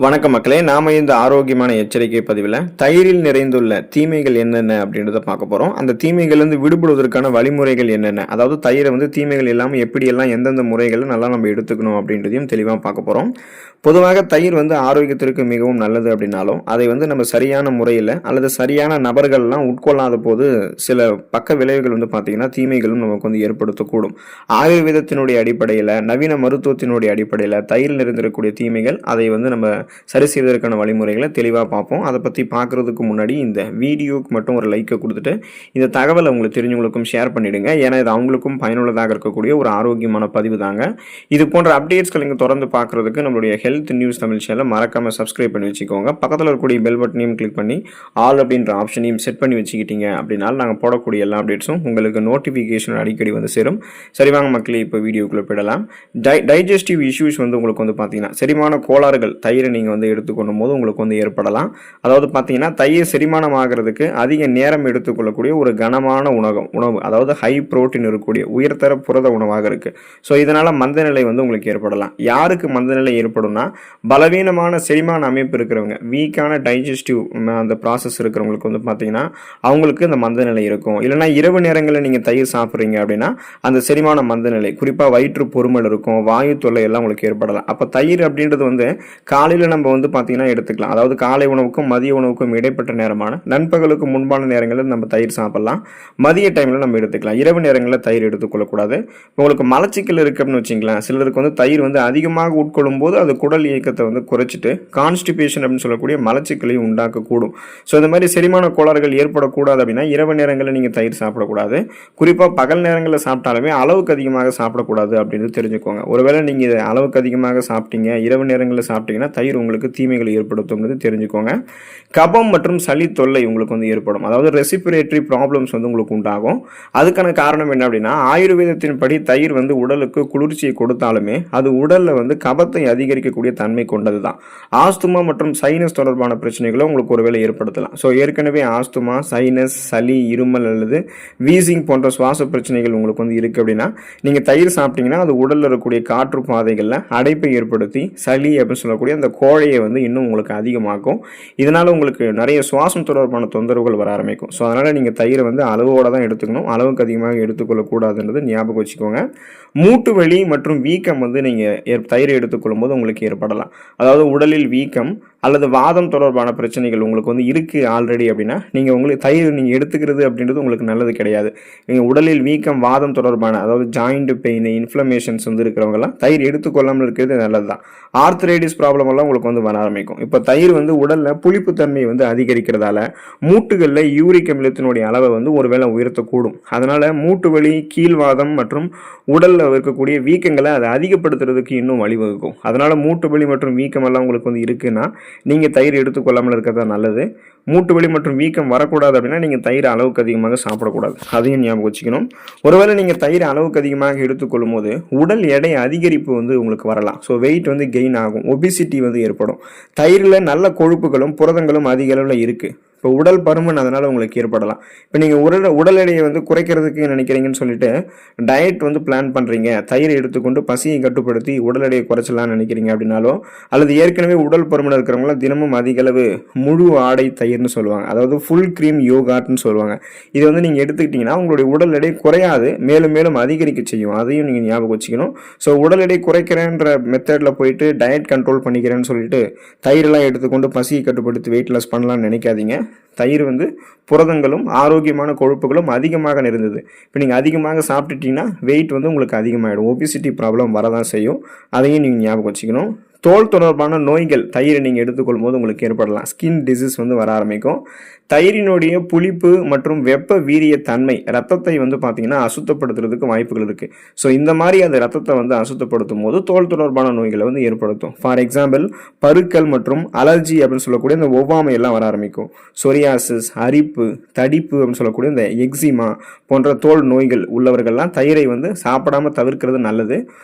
வணக்கம் மக்களே, நாம இந்த ஆரோக்கியமான எச்சரிக்கை பதிவில் தயிரில் நிறைந்துள்ள தீமைகள் என்னென்ன அப்படின்றத பார்க்க போகிறோம். அந்த தீமைகள்லேருந்து விடுபடுவதற்கான வழிமுறைகள் என்னென்ன, அதாவது தயிரை தீமைகள் இல்லாமல் எப்படியெல்லாம் எந்தெந்த முறைகளை நல்லா நம்ம எடுத்துக்கணும் அப்படின்றதையும் தெளிவாக பார்க்க போகிறோம். பொதுவாக தயிர் ஆரோக்கியத்திற்கு மிகவும் நல்லது அப்படின்னாலும் அதை நம்ம சரியான முறையில் அல்லது சரியான நபர்கள்லாம் உட்கொள்ளாத போது சில பக்க விளைவுகள் பார்த்தீங்கன்னா தீமைகளும் நமக்கு ஏற்படுத்தக்கூடும். ஆயுர்வேதத்தினுடைய அடிப்படையில், நவீன மருத்துவத்தினுடைய அடிப்படையில் தயிர் நிறைந்திருக்கக்கூடிய தீமைகள் அதை நம்ம சரி செய்வதற்கான வழிமுறைகளை தெளிவாக பார்ப்போம். அதை பற்றி பார்க்குறதுக்கு முன்னாடி இந்த வீடியோக்கு மட்டும் ஒரு லைக்கை கொடுத்துட்டு இந்த தகவலை உங்களுக்கு தெரிஞ்சவங்களுக்கும் ஷேர் பண்ணிவிடுங்க. ஏன்னா இது அவங்களுக்கும் பயனுள்ளதாக இருக்கக்கூடிய ஒரு ஆரோக்கியமான பதிவு தாங்க. இது போன்ற அப்டேட்ஸ்கள் நீங்கள் தொடர்ந்து பார்க்குறதுக்கு நம்மளுடைய ஹெல்த் நியூஸ் தமிழ் சேனலை மறக்காமல் சப்ஸ்கிரைப் பண்ணி வச்சுக்கோங்க. பக்கத்தில் இருக்கக்கூடிய பெல் பட்டனையும் கிளிக் பண்ணி ஆல் அப்படின்ற ஆப்ஷனையும் செட் பண்ணி வச்சுக்கிட்டீங்க அப்படின்னா நாங்கள் போடக்கூடிய எல்லா அப்டேட்ஸும் உங்களுக்கு நோட்டிஃபிகேஷன் அடிக்கடி சேரும். சரி வாங்க மக்களே, இப்போ வீடியோக்குள்ளே போயிடலாம். டைஜஸ்டிவ் இஷ்யூஸ் உங்களுக்கு பார்த்தீங்கன்னா செரிமான கோளாறுகள் தயிரை நீங்கள் எடுத்துக்கொள்ளும் போது உங்களுக்கு ஏற்படலாம். அதாவது பார்த்தீங்கன்னா தயிர் செரிமானம் ஆகிறதுக்கு அதிக நேரம் எடுத்துக்கொள்ளக்கூடிய ஒரு கனமான உணவு, அதாவது ஹை புரோட்டீன் இருக்கக்கூடிய உயர்தர புரத உணவாக இருக்குது. ஸோ இதனால் மந்தநிலை உங்களுக்கு ஏற்படலாம். யாருக்கு மந்தநிலை ஏற்படும்னா, பலவீனமான செரிமான அமைப்பு இருக்கிறவங்க, வீக்கான டைஜஸ்டிவ் அந்த ப்ராசஸ் இருக்கிறவங்களுக்கு பார்த்தீங்கன்னா அவங்களுக்கு இந்த மந்தநிலை இருக்கும். இல்லைனா இரவு நேரங்களில் நீங்கள் தயிர் சாப்பிட்றீங்க அப்படின்னா அந்த செரிமான மந்தநிலை, குறிப்பாக வயிற்று பொறுமல் இருக்கும், வாயு தொல்லை எல்லாம் உங்களுக்கு ஏற்படலாம். அப்போ தயிர் அப்படின்றது காலையில் நம்ம பார்த்தீங்கன்னா எடுத்துக்கலாம். அதாவது காலை உணவுக்கும் மதிய உணவுக்கும் இடைப்பட்ட நேரமான நண்பகலுக்கு முன்பான நேரங்களில் நம்ம தயிர் சாப்பிடலாம். மதிய டைமில் நம்ம எடுத்துக்கலாம். இரவு நேரங்களில் தயிர் எடுத்துக்கொள்ளக்கூடாது. உங்களுக்கு மலச்சிக்கல் இருக்கு அப்படின்னு வச்சிங்களேன், சிலருக்கு தயிர் அதிகமாக உட்கொள்ளும் போது அது குடல் இயக்கத்தை குறைச்சிட்டு கான்ஸ்டிபேஷன் அப்படின்னு சொல்லக்கூடிய மலச்சிக்கலையும் உண்டாக்கக்கூடும். ஸோ இந்த மாதிரி செரிமான கோளாறுகள் ஏற்படக்கூடாது அப்படின்னா இரவு நேரங்களில் நீங்கள் தயிர் சாப்பிடக்கூடாது. குறிப்பாக பகல் நேரங்களில் சாப்பிட்டாலுமே அளவுக்கு அதிகமாக சாப்பிடக்கூடாது அப்படின்னு தெரிஞ்சுக்கோங்க. ஒருவேளை நீங்கள் இதை அளவுக்கு அதிகமாக சாப்பிட்டீங்க, இரவு நேரங்களில் சாப்பிட்டீங்கன்னா தயிர் உங்களுக்கு தீமைகள் ஏற்படுத்தும் தெரிஞ்சுக்கோங்க. கபம் மற்றும் சளி தொல்லை உங்களுக்கு ஏற்படும். அதாவது ரெசிபிரேட்டரி ப்ராப்ளம்ஸ் உங்களுக்கு உண்டாகும். அதுக்கான காரணம் என்ன அப்படின்னா, ஆயுர்வேதத்தின் படி தயிர் உடலுக்கு குளிர்ச்சியை கொடுத்தாலுமே அது உடல்ல கபத்தை அதிகரிக்கக்கூடிய தன்மை கொண்டது தான். ஆஸ்துமா மற்றும் சைனஸ் தொடர்பான பிரச்சனைகளும் உங்களுக்கு ஒருவேளை ஏற்படுத்தலாம். ஸோ ஏற்கனவே ஆஸ்துமா, சைனஸ், சளி, இருமல் அல்லது வீசிங் போன்ற சுவாச பிரச்சனைகள் உங்களுக்கு இருக்கு அப்படின்னா நீங்க தயிர் சாப்பிட்டீங்கன்னா அது உடல்ல இருக்கக்கூடிய காற்று பாதைகள்ல அடைப்பை ஏற்படுத்தி சளி அப்படின்னு சொல்லக்கூடிய அந்த கோழையை இன்னும் உங்களுக்கு அதிகமாக்கும். இதனால உங்களுக்கு நிறைய சுவாசம் தொடர்பான தொந்தரவுகள் வர ஆரம்பிக்கும். ஸோ அதனால நீங்க தயிரை அளவோட தான் எடுத்துக்கணும். அளவுக்கு அதிகமாக எடுத்துக்கொள்ளக்கூடாதுன்றது ஞாபகம் வச்சுக்கோங்க. மூட்டு வலி மற்றும் வீக்கம் நீங்க தயிரை எடுத்துக்கொள்ளும் போது உங்களுக்கு ஏற்படலாம். அதாவது உடலில் வீக்கம் அல்லது வாதம் தொடர்பான பிரச்சனைகள் உங்களுக்கு இருக்கு ஆல்ரெடி அப்படின்னா உங்களுக்கு தயிர் நீங்கள் எடுத்துக்கிறது அப்படின்றது உங்களுக்கு நல்லது கிடையாது. நீங்கள் உடலில் வீக்கம், வாதம் தொடர்பான, அதாவது ஜாயிண்ட் பெயின், இன்ஃப்ளமேஷன்ஸ் இருக்கிறவங்கலாம் தயிர் எடுத்துக்கொள்ளாமல் இருக்கிறது நல்லது தான். ஆர்த்ரைட்டிஸ் ப்ராப்ளம் எல்லாம் உங்களுக்கு வர ஆரம்பிக்கும். இப்போ தயிர் உடலில் புளிப்புத்தன்மையை அதிகரிக்கிறதால மூட்டுகளில் யூரிக் அமிலத்தினுடைய அளவை ஒருவேளை உயர்த்தக்கூடும். அதனால மூட்டு வலி, கீழ்வாதம் மற்றும் உடலில் இருக்கக்கூடிய வீக்கங்களை அதை அதிகப்படுத்துறதுக்கு இன்னும் வழிவகுக்கும். அதனால மூட்டு வலி மற்றும் வீக்கம் எல்லாம் உங்களுக்கு இருக்குன்னா நீங்கள் தயிர் எடுத்துக்கொள்ளாமல் இருக்கிறதா நல்லது. மூட்டு வலி மற்றும் வீக்கம் வரக்கூடாது அப்படின்னா நீங்கள் தயிர் அளவுக்கு அதிகமாக சாப்பிடக்கூடாது. அதையும் ஞாபகம் வச்சுக்கணும். ஒருவேளை நீங்கள் தயிர் அளவுக்கு அதிகமாக எடுத்துக்கொள்ளும் போது உடல் எடை அதிகரிப்பு உங்களுக்கு வரலாம். ஸோ வெயிட் கெயின் ஆகும், ஒபிசிட்டி ஏற்படும். தயிரில் நல்ல கொழுப்புகளும் புரதங்களும் அதிக அளவில் இருக்குது. இப்போ உடல் பருமன் அதனால் உங்களுக்கு ஏற்படலாம். இப்போ நீங்கள் உடல் எடையை குறைக்கிறதுக்கு நினைக்கிறீங்கன்னு சொல்லிட்டு டயட் பிளான் பண்ணுறீங்க, தயிரை எடுத்துக்கொண்டு பசியை கட்டுப்படுத்தி உடல் எடையை குறைச்சலாம்னு நினைக்கிறீங்க அப்படின்னாலும், அல்லது ஏற்கனவே உடல் பருமன் இருக்கிறவங்களாம் தினமும் அதிக அளவு முழு ஆடை தயிர்னு சொல்லுவாங்க, அதாவது ஃபுல் க்ரீம் யோகாட்னு சொல்லுவாங்க. இது நீங்கள் எடுத்துக்கிட்டிங்கன்னா உங்களுடைய உடல் எடை குறையாது, மேலும் மேலும் அதிகரிக்க செய்யும். அதையும் நீங்கள் ஞாபகம் வச்சுக்கணும். ஸோ உடல் எடை குறைக்கிறேன்ற மெத்தடில் போயிட்டு டயட் கண்ட்ரோல் பண்ணிக்கிறேன்னு சொல்லிட்டு தயிரெல்லாம் எடுத்துக்கொண்டு பசியை கட்டுப்படுத்தி வெயிட் லாஸ் பண்ணலாம்னு நினைக்காதீங்க. தயிர் புரதங்களும் ஆரோக்கியமான கொழுப்புகளும் அதிகமாக நிறைந்தது. இப்போ நீங்கள் அதிகமாக சாப்பிட்டுட்டீங்கன்னா வெயிட் உங்களுக்கு அதிகமாகிடும். ஒபிசிட்டி ப்ராப்ளம் வரதான் செய்யும். அதையும் நீங்கள் ஞாபகம் வச்சுக்கணும். தோல் தொடர்பான நோய்கள் தயிரை நீங்கள் எடுத்துக்கொள்ளும் போது உங்களுக்கு ஏற்படலாம். ஸ்கின் டிசீஸ் வர ஆரம்பிக்கும். தயிரினுடைய புளிப்பு மற்றும் வெப்ப வீரிய தன்மை ரத்தத்தை பார்த்தீங்கன்னா அசுத்தப்படுத்துறதுக்கு வாய்ப்புகள் இருக்குது. ஸோ இந்த மாதிரி அந்த ரத்தத்தை அசுத்தப்படுத்தும் போது தோல் தொடர்பான நோய்களை ஏற்படுத்தும். ஃபார் எக்ஸாம்பிள் பருக்கள் மற்றும் அலர்ஜி அப்படின்னு சொல்லக்கூடிய இந்த ஒவ்வாமை எல்லாம் வர ஆரம்பிக்கும். சொரியாசிஸ், அரிப்பு, தடிப்பு அப்படின்னு சொல்லக்கூடிய இந்த எக்ஸிமா போன்ற தோல் நோய்கள் உள்ளவர்கள்லாம் தயிரை சாப்பிடாம தவிர்க்கிறது நல்லது.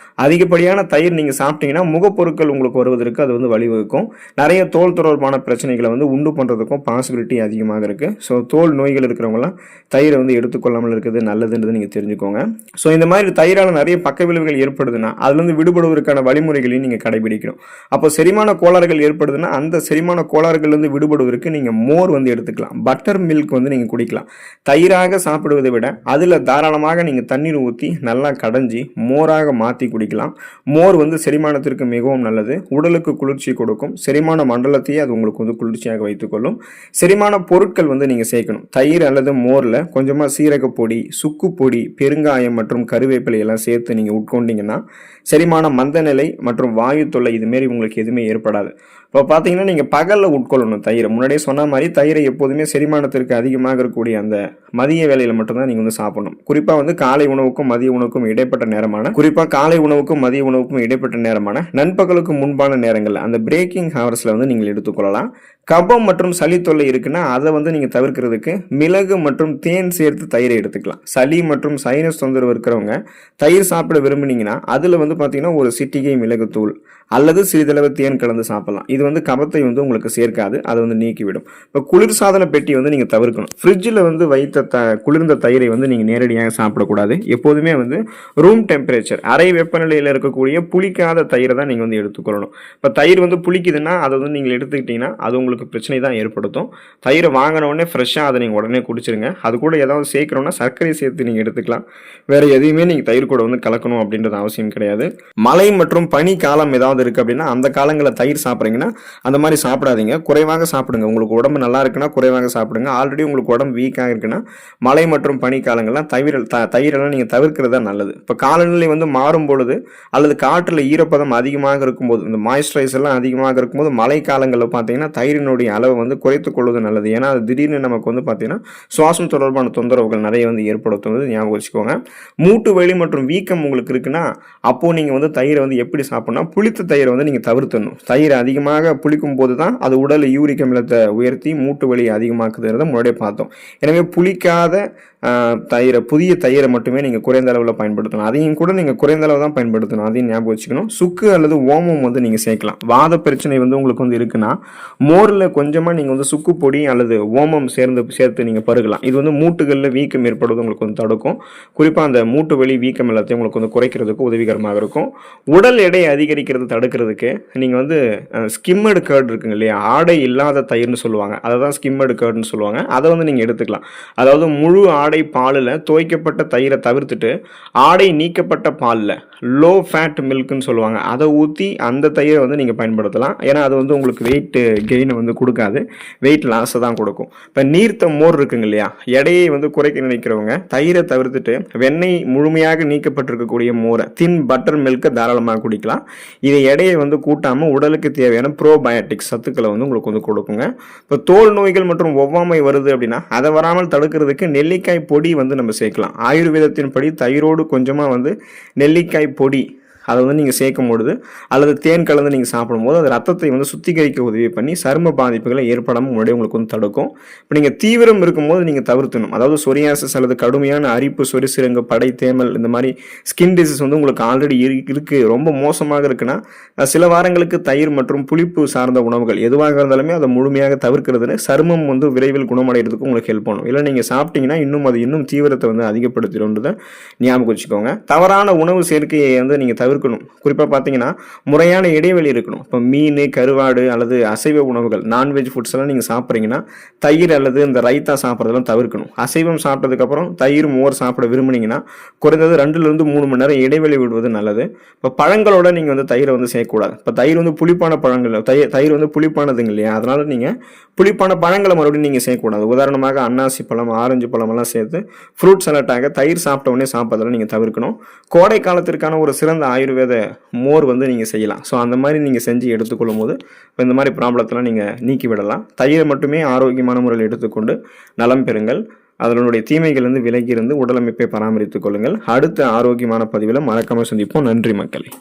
அதிகப்படியான தயிர் நீங்கள் சாப்பிட்டீங்கன்னா முகப்பொருட்கள் உங்களுக்கு உங்களுக்கு வருவதற்கு அது வந்து வழிவகுக்கும். நிறைய தோல் தொடர்பான பிரச்சனைகளை வந்து உண்டு பண்ணுறதுக்கும் பாசிபிலிட்டி அதிகமாக இருக்குது. ஸோ தோல் நோய்கள் இருக்கிறவங்களாம் தயிரை வந்து எடுத்துக்கொள்ளாமல் இருக்கிறது நல்லதுன்றது நீங்கள் தெரிஞ்சுக்கோங்க. ஸோ இந்த மாதிரி தயிரால் நிறைய பக்க விளைவுகள் ஏற்படுதுன்னா அதுலேருந்து விடுபடுவதற்கான வழிமுறைகளையும் நீங்கள் கடைபிடிக்கணும். அப்போ செரிமான கோளாறுகள் ஏற்படுதுன்னா அந்த செரிமான கோளாறுகள்லேருந்து விடுபடுவதற்கு நீங்கள் மோர் வந்து எடுத்துக்கலாம். பட்டர் மில்க் வந்து நீங்கள் குடிக்கலாம். தயிராக சாப்பிடுவதை விட அதில் தாராளமாக நீங்கள் தண்ணீர் ஊற்றி நல்லா கடைஞ்சி மோராக மாற்றி குடிக்கலாம். மோர் வந்து செரிமானத்திற்கு மிகவும் நல்லது. உடலுக்கு குளிர்ச்சி கொடுக்கும். செரிமான மண்டலத்தையே அது உங்களுக்கு வந்து குளிர்ச்சியாக வைத்துக்கொள்ளும். செரிமான பொருட்கள் வந்து நீங்கள் சேர்க்கணும். தயிர் அல்லது மோரில் கொஞ்சமாக சீரகப்பொடி, சுக்கு பொடி, பெருங்காயம் மற்றும் கருவேப்பிலை எல்லாம் சேர்த்து நீங்கள் உட்கொண்டீங்கன்னா செரிமான மந்தநிலை மற்றும் வாயு தொல்லை இதுமாரி உங்களுக்கு எதுவுமே ஏற்படாது. இப்போ பார்த்தீங்கன்னா நீங்கள் பகலில் உட்கொள்ளணும் தயிரை. முன்னாடியே சொன்ன மாதிரி தயிரை எப்போதுமே செரிமானத்திற்கு அதிகமாக இருக்கக்கூடிய அந்த மதிய வேலையில் மட்டும்தான் நீங்கள் வந்து சாப்பிடணும். குறிப்பாக வந்து காலை உணவுக்கும் மதிய உணவுக்கும் இடைப்பட்ட நேரமான நண்பகலுக்கு முன்பான நேரங்களில் அந்த பிரேக்கிங் ஹவர்ஸில் வந்து நீங்கள் எடுத்துக்கொள்ளலாம். கபம் மற்றும் சளி தொல்லை இருக்குன்னா அதை வந்து நீங்கள் தவிர்க்கிறதுக்கு மிளகு மற்றும் தேன் சேர்த்து தயிரை எடுத்துக்கலாம். சளி மற்றும் சைனஸ் தொந்தரவு இருக்கிறவங்க தயிர் சாப்பிட விரும்புனீங்கன்னா அதில் வந்து பார்த்தீங்கன்னா ஒரு சிட்டிகை மிளகுத்தூள் அல்லது சிறிதளவு தேன் கலந்து சாப்பிடலாம். இது வந்து கபத்தை வந்து உங்களுக்கு சேர்க்காது, அதை வந்து நீக்கிவிடும். இப்போ குளிர்சாதன பெட்டி வந்து நீங்கள் தவிர்க்கணும். ஃப்ரிட்ஜில் வந்து வைத்த குளிர்ந்த தயிரை வந்து நீங்கள் நேரடியாக சாப்பிடக்கூடாது. எப்போதுமே வந்து ரூம் டெம்பரேச்சர் அறை வெப்பநிலையில் இருக்கக்கூடிய புளிக்காத தயிரை தான் நீங்கள் வந்து எடுத்துக்கொள்ளணும். இப்போ தயிர் வந்து புளிக்குதுன்னா அதை வந்து நீங்கள் எடுத்துக்கிட்டிங்கன்னா அது உங்களுக்கு பிரச்சனை தான் ஏற்படுத்தும். தயிரை வாங்கின உடனே ஃப்ரெஷ்ஷாக அதை நீங்கள் உடனே குடிச்சிருங்க. அது கூட ஏதாவது சேர்க்கணும்னா சர்க்கரை சேர்த்து நீங்கள் எடுத்துக்கலாம். வேறு எதையுமே நீங்கள் தயிர் கூட வந்து கலக்கணும் அப்படின்றது அவசியம் கிடையாது. மழை மற்றும் பனி காலம் ஏதாவது இருக்குது அப்படின்னா அந்த காலங்களில் தயிர் சாப்பிட்றீங்கன்னா அந்த மாதிரி சாப்பிடாதீங்க. குறைவாக சாப்பிடுங்க. உங்களுக்கு உடம்பு நல்லா இருக்குன்னா குறைவாக சாப்பிடுங்க. ஆல்ரெடி உங்களுக்கு உடம்பு வீக்காக இருக்குன்னா மழை மற்றும் பனி காலங்கள்லாம் தயிரெல்லாம் நீங்கள் தவிர்க்கிறது தான் நல்லது. இப்போ காலநிலை வந்து மாறும் பொழுது அல்லது காற்றில் ஈரப்பதம் அதிகமாக இருக்கும்போது இந்த மாய்ஸ்சரைசர்லாம் அதிகமாக இருக்கும்போது மழை காலங்களில் பார்த்தீங்கன்னா தயிரினுடைய அளவை வந்து குறைத்துக் கொள்வது நல்லது. ஏன்னா அது திடீர்னு நமக்கு வந்து பார்த்தீங்கன்னா சுவாசம் தொடர்பான தொந்தரவுகள் நிறைய வந்து ஏற்படுத்துவது ஞாபகம் வச்சுக்கோங்க. மூட்டு வலி மற்றும் வீக்கம் உங்களுக்கு இருக்குன்னா அப்போது நீங்கள் வந்து தயிரை வந்து எப்படி சாப்பிட்னா புளித்த தயிரை வந்து நீங்கள் தவிர்த்தணும். தயிர் அதிகமாக புளிக்கும் போது தான் அது உடல் யூரிக் அமிலத்தை உயர்த்தி மூட்டு வலி அதிகமாக்குதுன்றதை முன்னாடியே பார்த்தோம். எனவே புளிக்காத புதிய தயிரை மட்டுமே நீங்கள் குறைந்த அளவில் பயன்படுத்தணும். அதையும் கூட நீங்கள் குறைந்த அளவு தான் பயன்படுத்தணும். அதையும் ஞாபகம் வச்சுக்கணும். சுக்கு அல்லது ஓமம் வந்து நீங்கள் சேர்க்கலாம். வாத பிரச்சனை வந்து உங்களுக்கு வந்து இருக்குன்னா மோரில் கொஞ்சமாக நீங்கள் வந்து சுக்கு பொடி அல்லது ஓமம் சேர்த்து நீங்கள் பருகலாம். இது வந்து மூட்டுகளில் வீக்கம் ஏற்படுவது உங்களுக்கு வந்து தடுக்கும். குறிப்பாக அந்த மூட்டு வலி வீக்கம் எல்லாத்தையும் உங்களுக்கு வந்து குறைக்கிறதுக்கு உதவிகரமாக இருக்கும். உடல் எடை அதிகரிக்கிறது தடுக்கிறதுக்கு நீங்கள் வந்து ஸ்கிம்மடு கர்ட் இருக்குங்க இல்லையா, ஆடை இல்லாத தயிர்னு சொல்லுவாங்க. அதை தான் ஸ்கிம்மடு கர்ட்னு சொல்லுவாங்க. அதை வந்து நீங்கள் எடுத்துக்கலாம். அதாவது முழு ஆடை பாலில் தோய்க்கப்பட்ட தயிரை தவிர்த்துட்டு ஆடை நீக்கப்பட்ட பாலில் லோ ஃபேட் மில்க்னு சொல்லுவாங்க அதை ஊற்றி அந்த தயிரை வந்து நீங்கள் பயன்படுத்தலாம். ஏன்னா அது வந்து உங்களுக்கு வெயிட் கெயினை வந்து கொடுக்காது, வெயிட் லாஸை தான் கொடுக்கும். இப்போ நீர்த்த மோர் இருக்குங்க இல்லையா, எடையை வந்து குறைக்க நினைக்கிறவங்க தயிரை தவிர்த்துட்டு வெண்ணெய் முழுமையாக நீக்கப்பட்டிருக்கக்கூடிய மோரை தின் பட்டர் மில்கை தாராளமாக குடிக்கலாம். இதை எடையை வந்து கூட்டாமல் உடலுக்கு தேவையான ப்ரோபயோட்டிக் சத்துக்களை வந்து உங்களுக்கு வந்து கொடுக்குங்க. இப்போ தோல் நோய்கள் மற்றும் ஒவ்வாமை வருது அப்படின்னா அதை வராமல் தடுக்கிறதுக்கு நெல்லிக்காய் பொடி வந்து நம்ம சேர்க்கலாம். ஆயுர்வேதத்தின் படி தயிரோடு கொஞ்சமாக வந்து நெல்லிக்காய் பொடி அதை வந்து நீங்கள் சேர்க்கும் பொழுது அல்லது தேன் கலந்து நீங்கள் சாப்பிடும்போது அது ரத்தத்தை வந்து சுத்திகரிக்க உதவி பண்ணி சரும பாதிப்புகளை ஏற்படாமல் முன்னாடி உங்களுக்கு வந்து தடுக்கும். இப்போ நீங்கள் தீவிரம் இருக்கும்போது நீங்கள் தவிர்த்தணும். அதாவது சொரியாசிஸ் அல்லது கடுமையான அரிப்பு, சொரிசிரங்கு, படை, தேமல் இந்த மாதிரி ஸ்கின் டிசீஸ் வந்து உங்களுக்கு ஆல்ரெடி இருக்குது, ரொம்ப மோசமாக இருக்குன்னா சில வாரங்களுக்கு தயிர் மற்றும் புளிப்பு சார்ந்த உணவுகள் எதுவாக இருந்தாலுமே அதை முழுமையாக தவிர்க்கிறதுல சருமம் வந்து விரைவில் குணமடைகிறதுக்கு உங்களுக்கு ஹெல்ப் பண்ணும். இல்லை நீங்கள் சாப்பிட்டீங்கன்னா இன்னும் தீவிரத்தை வந்து அதிகப்படுத்திடும்ன்றதை ஞாபகம் வச்சுக்கோங்க. தவறான உணவு சேர்க்கையை வந்து நீங்கள் தவிர்க்கணும். குறிப்பாக பார்த்தீங்கன்னா முறையான இடைவெளி இருக்கணும். இப்போ மீன், கருவாடு அல்லது அசைவ உணவுகள் நான்வெஜ் ஃபுட்ஸ் எல்லாம் நீங்கள் சாப்பிட்றீங்கன்னா தயிர் அல்லது இந்த ரைத்தா சாப்பிட்றதெல்லாம் தவிர்க்கணும். அசைவம் சாப்பிட்டதுக்கப்புறம் தயிர் மோர் சாப்பிட விரும்புனீங்கன்னா குறைந்தது 2 to 3 மணி நேரம் இடைவெளி விடுவது நல்லது. இப்போ பழங்களோட நீங்கள் வந்து தயிரை வந்து சேர்க்கக்கூடாது. இப்போ தயிர் வந்து புளிப்பான பழங்கள், தயிர் வந்து புளிப்பானதுங்க இல்லையா, அதனால நீங்கள் புளிப்பான பழங்களை மறுபடியும் நீங்கள் சேர்க்கக்கூடாது. உதாரணமாக அன்னாசி பழம், ஆரஞ்சு பழமெல்லாம் சேர்த்து ஃப்ரூட் சலாட்டாக தயிர் சாப்பிட்ட உடனே சாப்பிட்றதெல்லாம் நீங்கள் தவிர்க்கணும். கோடை காலத்திற்கான ஒரு சிறந்த ஆயுர்வேத மோர் வந்து நீங்கள் செய்யலாம். ஸோ அந்த மாதிரி நீங்கள் செஞ்சு எடுத்துக்கொள்ளும் போது இந்த மாதிரி ப்ராப்ளத்தெல்லாம் நீங்கள் நீக்கி விடலாம். தயிரை மட்டுமே ஆரோக்கியமான முறையில் எடுத்துக்கொண்டு நலம் பெறுங்கள். அதனுடைய தீமைகள் வந்து விலகி இருந்து உடலமைப்பை பராமரித்துக் கொள்ளுங்கள். அடுத்த ஆரோக்கியமான பதிவில் மறக்காமல் சந்திப்போம். நன்றி மக்களே.